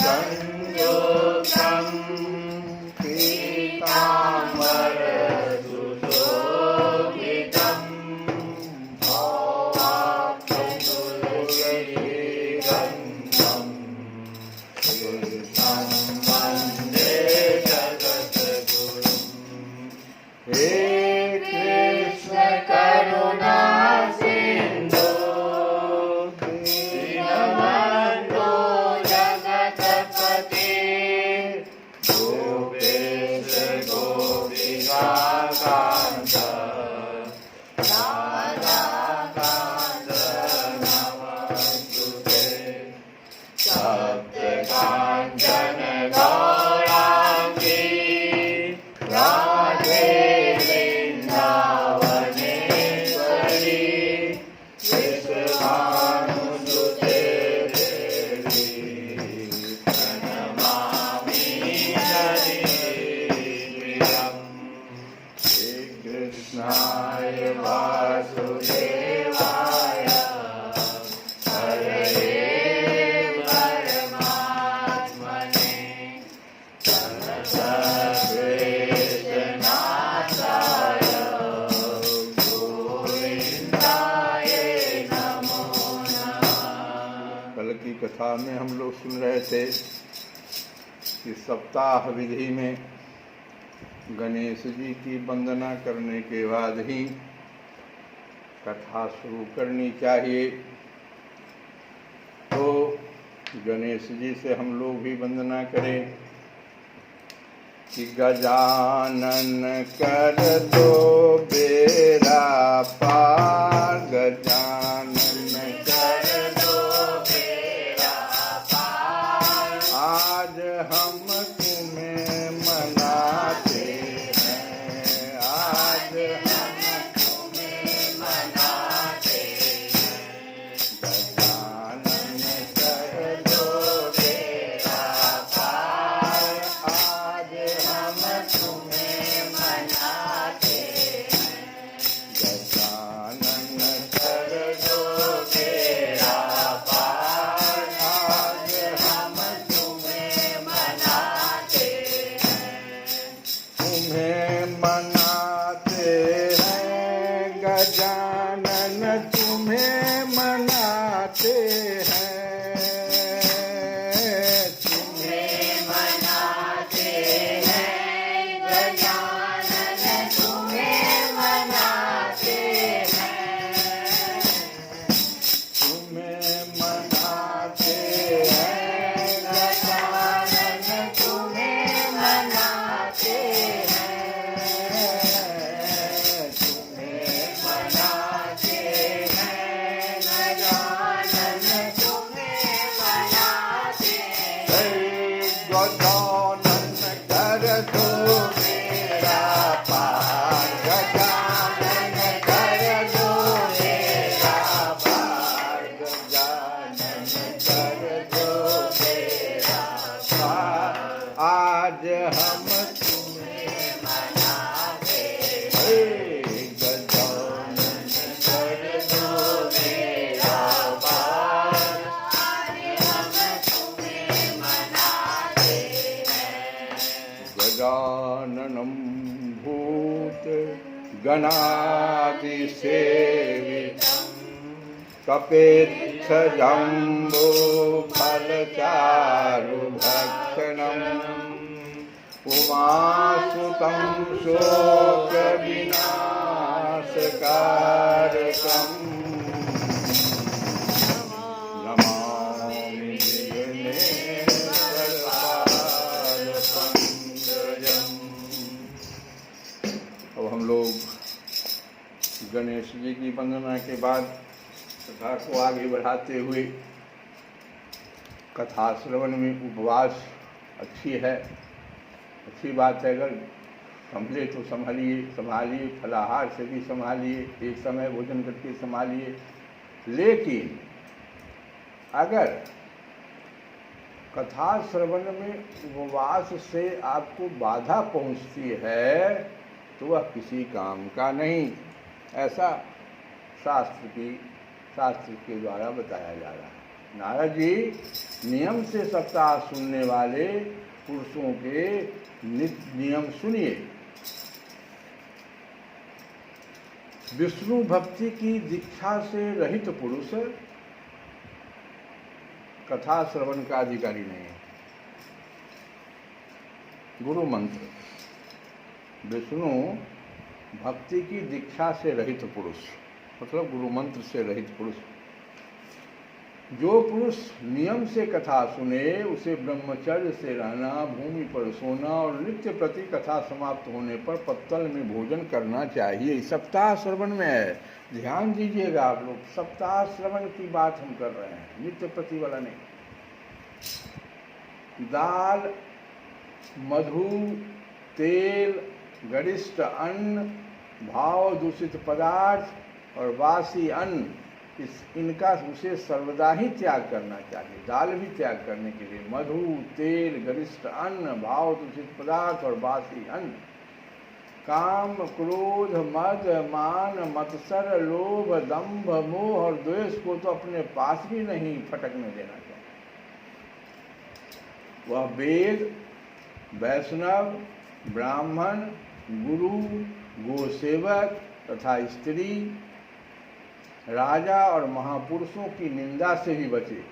संयुक्तं पीताम्बरसुशोभितं भवाप्ततुलसीगन्धं कृष्णं वन्दे जगद्गुरुं। हे कृष्ण करुणा सिन्धु दीनबन्धो जगत्पते गोपेश गोपिकान्त राधाकान्त नमस्तुते। सत्यकाञ्चन गौराङ्गी राधे वृन्दावनेश्वरी विश्वानुसुते देवी प्रणमामि हरिप्रियम्। श्रीकृष्णाय वासुदेवाय हरये परमात्मने प्रणतक्लेशनाशाय गोविन्दाय नमो नमः। कल की कथा में हम लोग सुन रहे थे कि सप्ताह विधि में गणेश जी की वंदना करने के बाद ही कथा शुरू करनी चाहिए। तो गणेश जी से हम लोग भी वंदना करें कि गजानन कर दो बेड़ा पार, गजानन कर दो बेड़ा पार। आज हम तुम्हें मनाते हैं, आज हम तुम्हें मनाते हैं। गजानन कर दो बेड़ा पार, आज हम तुम्हें मनाते हैं। गजानन कर दो बेड़ा पार, आज हम तुम्हें मनाते हैं। तुम्हें मनाते हैं गजानन, तुम्हें मनाते हैं, तुम्हें मनाते हैं गजानन, तुम्हें मनाते हैं, तुम्हें मनाते हैं गजानन, तुम्हें मनाते हैं, तुम्हें मनाते हैं गजानन, तुम्हें मनाते हैं। गजानन कर दो बेड़ा पार, गजानन कर दो बेड़ा पार, गजानन कर दो बेड़ा पार। आज हम तुम्हें मनाते हैं, गजानन कर दो बेड़ा पार, आज हम तुम्हें मनाते हैं। गजाननं भूत गणादिसेवितं कपेत्थजम्बो फलचारुभक्षणम् उमासुतं शोकविनाशकारकम् नमामि विघ्नेश्वरपादपङ्कजम्। अब हम लोग गणेश जी की वंदना के बाद कथा को आगे बढ़ाते हुए, कथा श्रवण में उपवास अच्छी है, अच्छी बात है। अगर संभले तो संभालिए, फलाहार से भी संभालिए, एक समय भोजन करके संभालिए। लेकिन अगर कथा श्रवण में उपवास से आपको बाधा पहुंचती है तो वह किसी काम का नहीं, ऐसा शास्त्र के द्वारा बताया जा रहा है। नारद जी, नियम से सप्ताह सुनने वाले पुरुषों के नियम सुनिए। विष्णु भक्ति की दीक्षा से रहित पुरुष कथा श्रवण का अधिकारी नहीं है। गुरु मंत्र, विष्णु भक्ति की दीक्षा से रहित पुरुष मतलब गुरु मंत्र से रहित पुरुष। जो पुरुष नियम से कथा सुने उसे ब्रह्मचर्य से रहना, भूमि पर सोना और नित्य प्रति कथा समाप्त होने पर पत्तल में भोजन करना चाहिए। सप्ताह श्रवण में है, ध्यान दीजिएगा आप लोग, सप्ताह श्रवण की बात हम कर रहे हैं, नित्य प्रति वाला नहीं। दाल, मधु, तेल, गरिष्ठ अन्न, भाव दूषित पदार्थ और बासी अन्न, इनका उसे सर्वदा ही त्याग करना चाहिए। दाल भी त्याग करने के लिए, मधु, तेल, गरिष्ठ अन्न, भाव दूषित पदार्थ और बासी अन्न। काम, क्रोध, मद, मान, मत्सर, लोभ, दंभ, मोह और द्वेष को तो अपने पास भी नहीं फटकने देना चाहिए। वह वेद, वैष्णव, ब्राह्मण, गुरु, गोसेवक तथा स्त्री, राजा और महापुरुषों की निंदा से भी बचे।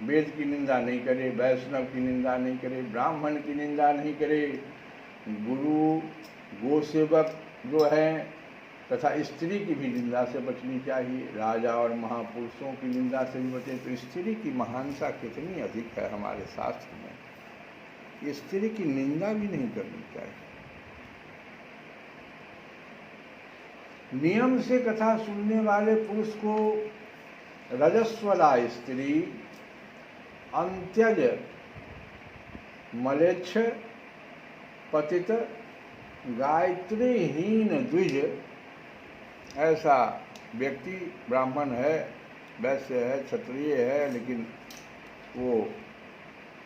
वेद की निंदा नहीं करे, वैष्णव की निंदा नहीं करे, ब्राह्मण की निंदा नहीं करे, गुरु, गोसेवक जो है तथा स्त्री की भी निंदा से बचनी चाहिए। राजा और महापुरुषों की निंदा से भी बचे। तो स्त्री की महानता कितनी अधिक है हमारे शास्त्र में, स्त्री की निंदा भी नहीं करनी चाहिए। नियम से कथा सुनने वाले पुरुष को रजस्वला स्त्री, अंत्यज, मलेच्छ, पतित, गायत्रीहीन द्विज, ऐसा व्यक्ति ब्राह्मण है, वैश्य है, क्षत्रिय है, लेकिन वो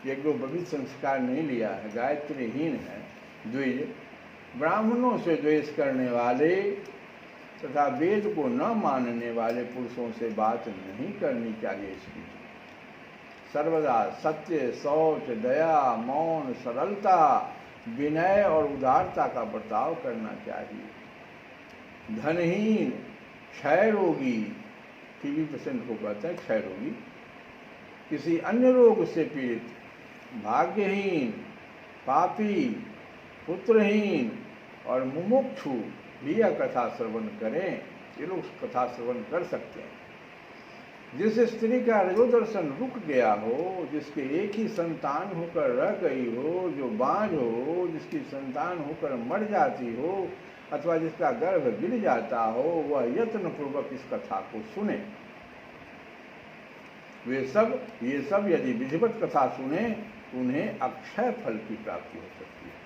यज्ञोपवीत संस्कार नहीं लिया है, गायत्रीहीन है, द्विज, ब्राह्मणों से द्वेष करने वाले तथा वेद को न मानने वाले पुरुषों से बात नहीं करनी चाहिए। इसकी सर्वदा सत्य, शौच, दया, मौन, सरलता, विनय और उदारता का बर्ताव करना चाहिए। धनहीन, क्षय रोगी, टीबी पेशेंट को कहते हैं क्षय रोगी, किसी अन्य रोग से पीड़ित, भाग्यहीन, पापी, पुत्रहीन और मुमुक्षु भी यह कथा श्रवण करें। ये लोग कथा श्रवण कर सकते हैं। जिस स्त्री का रजोदर्शन रुक गया हो, जिसके एक ही संतान होकर रह गई हो, जो बांझ हो, जिसकी संतान होकर मर जाती हो अथवा जिसका गर्भ गिर जाता हो, वह यत्न पूर्वक इस कथा को सुने। ये सब यदि विधिवत कथा सुने, उन्हें अक्षय फल की प्राप्ति हो सकती है।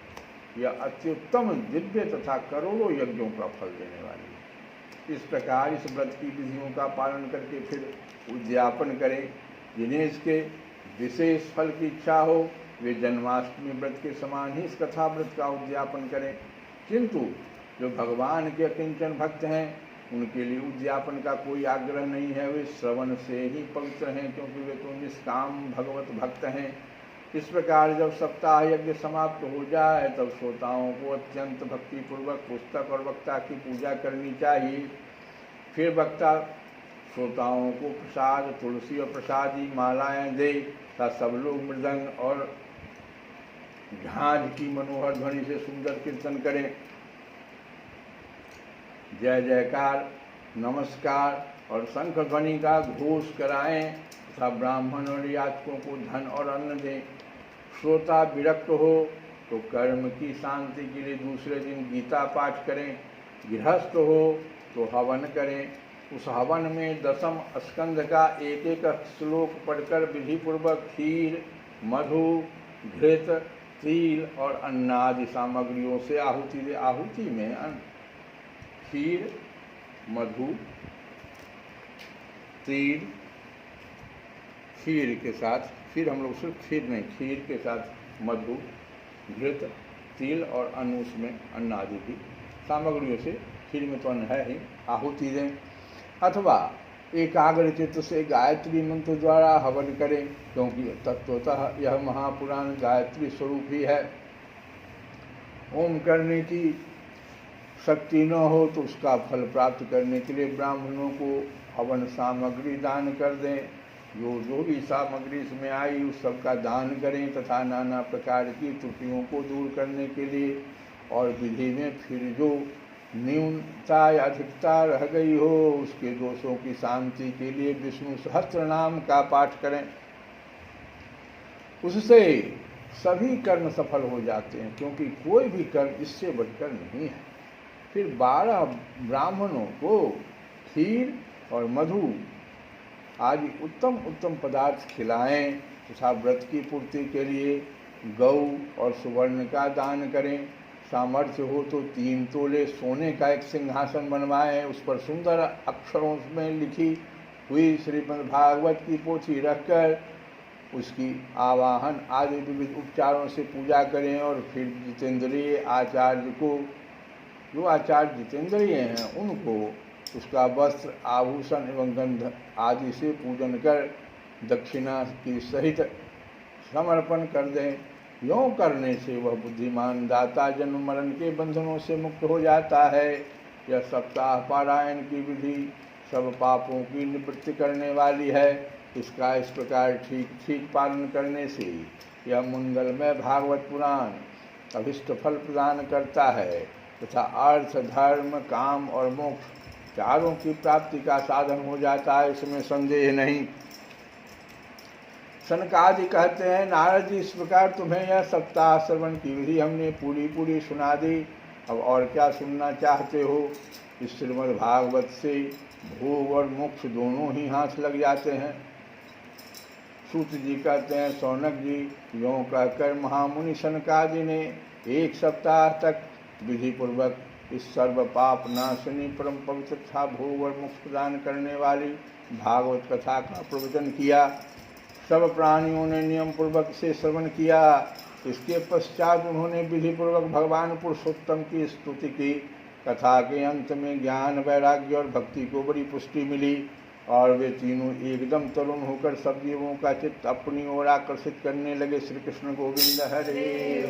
यह अत्युत्तम दिव्य तथा करोड़ों यज्ञों का फल देने वाली है। इस प्रकार इस व्रत की विधियों का पालन करके फिर उद्यापन करें। जिन्हें इसके विशेष फल की इच्छा हो, वे जन्माष्टमी व्रत के समान ही इस कथा व्रत का उद्यापन करें। किंतु जो भगवान के अकिंचन भक्त हैं, उनके लिए उद्यापन का कोई आग्रह नहीं है। वे श्रवण से ही पवित्र हैं, क्योंकि वे तो निष्काम भगवत भक्त हैं। इस प्रकार जब सप्ताह यज्ञ समाप्त हो जाए, तब श्रोताओं को अत्यंत भक्तिपूर्वक पुस्तक और वक्ता की पूजा करनी चाहिए। फिर वक्ता श्रोताओं को प्रसाद, तुलसी और प्रसादी मालाएं दे तथा सब लोग मृदंग और झांझ की मनोहर ध्वनि से सुंदर कीर्तन करें। जय जयकार, नमस्कार और शंख ध्वनि का घोष कराएं तथा ब्राह्मण और याचकों को धन और अन्न दें। श्रोता विरक्त हो तो कर्म की शांति के लिए दूसरे दिन गीता पाठ करें। गृहस्थ हो तो हवन करें। उस हवन में 10वें स्कंध का एक एक श्लोक पढ़कर विधिपूर्वक खीर, मधु, घृत, तिल और अन्न आदि सामग्रियों से आहुति दे। आहुति में अन्न, खीर, मधु, तिल, खीर के साथ, फिर हम लोग सिर्फ खीर नहीं, खीर के साथ मधु, घृत, तिल और अन्न, उसमें अन्न आदि भी सामग्रियों से, खीर में तो अन्न है ही, आहुति दें। अथवा एकाग्र चित्त से गायत्री मंत्र द्वारा हवन करें, क्योंकि तत्वतः यह महापुराण गायत्री स्वरूप ही है। ओम करने की शक्ति न हो तो उसका फल प्राप्त करने के लिए ब्राह्मणों को हवन सामग्री दान कर दें। जो भी सामग्री इसमें आई उस सब का दान करें तथा नाना प्रकार की त्रुटियों को दूर करने के लिए और विधि में फिर जो न्यूनता या अधिकता रह गई हो उसके दोषों की शांति के लिए विष्णु सहस्त्र नाम का पाठ करें। उससे सभी कर्म सफल हो जाते हैं, क्योंकि कोई भी कर्म इससे बढ़कर नहीं है। फिर 12 ब्राह्मणों को खीर और मधु आदि उत्तम उत्तम पदार्थ खिलाएं तथा व्रत की पूर्ति के लिए गौ और सुवर्ण का दान करें। सामर्थ्य हो तो 3 तोले सोने का एक सिंहासन बनवाएं, उस पर सुंदर अक्षरों में लिखी हुई श्रीमद् भागवत की पोथी रखकर उसकी आवाहन आदि विविध उपचारों से पूजा करें। और फिर जितेंद्रिय आचार्य को, जो आचार्य जितेंद्रिय हैं, उनको उसका वस्त्र आभूषण एवं गंध आदि से पूजन कर दक्षिणा की सहित समर्पण कर दें। यों करने से वह बुद्धिमान दाता जन्म मरण के बंधनों से मुक्त हो जाता है। यह सप्ताह पारायण की विधि सब पापों की निवृत्ति करने वाली है। इसका इस प्रकार ठीक ठीक पालन करने से यह मंगलमय भागवत पुराण अभिष्ट फल प्रदान करता है तथा अर्थ धर्म काम और मोक्ष चारों की प्राप्ति का साधन हो जाता है, इसमें संदेह नहीं। सनकादि कहते हैं, नारद जी, इस प्रकार तुम्हें यह सप्ताह श्रवण की विधि हमने पूरी सुना दी। अब और क्या सुनना चाहते हो? इस श्रीमद् भागवत से भोग और मोक्ष दोनों ही हाथ लग जाते हैं। सूत जी कहते हैं, सौनक जी, यों कहकर महामुनि सनकादि ने 1 सप्ताह तक विधि पूर्वक इस सर्व पाप नाशनी परम पवित्र तथा भोग और मोक्ष प्रदान करने वाली भागवत कथा का प्रवचन किया। सब प्राणियों ने नियम पूर्वक से श्रवण किया। इसके पश्चात उन्होंने विधि पूर्वक भगवान पुरुषोत्तम की स्तुति की। कथा के अंत में ज्ञान, वैराग्य और भक्ति को बड़ी पुष्टि मिली और वे तीनों एकदम तरुण होकर सब जीवों का चित्त अपनी ओर आकर्षित करने लगे। श्री कृष्ण गोविंद हरे।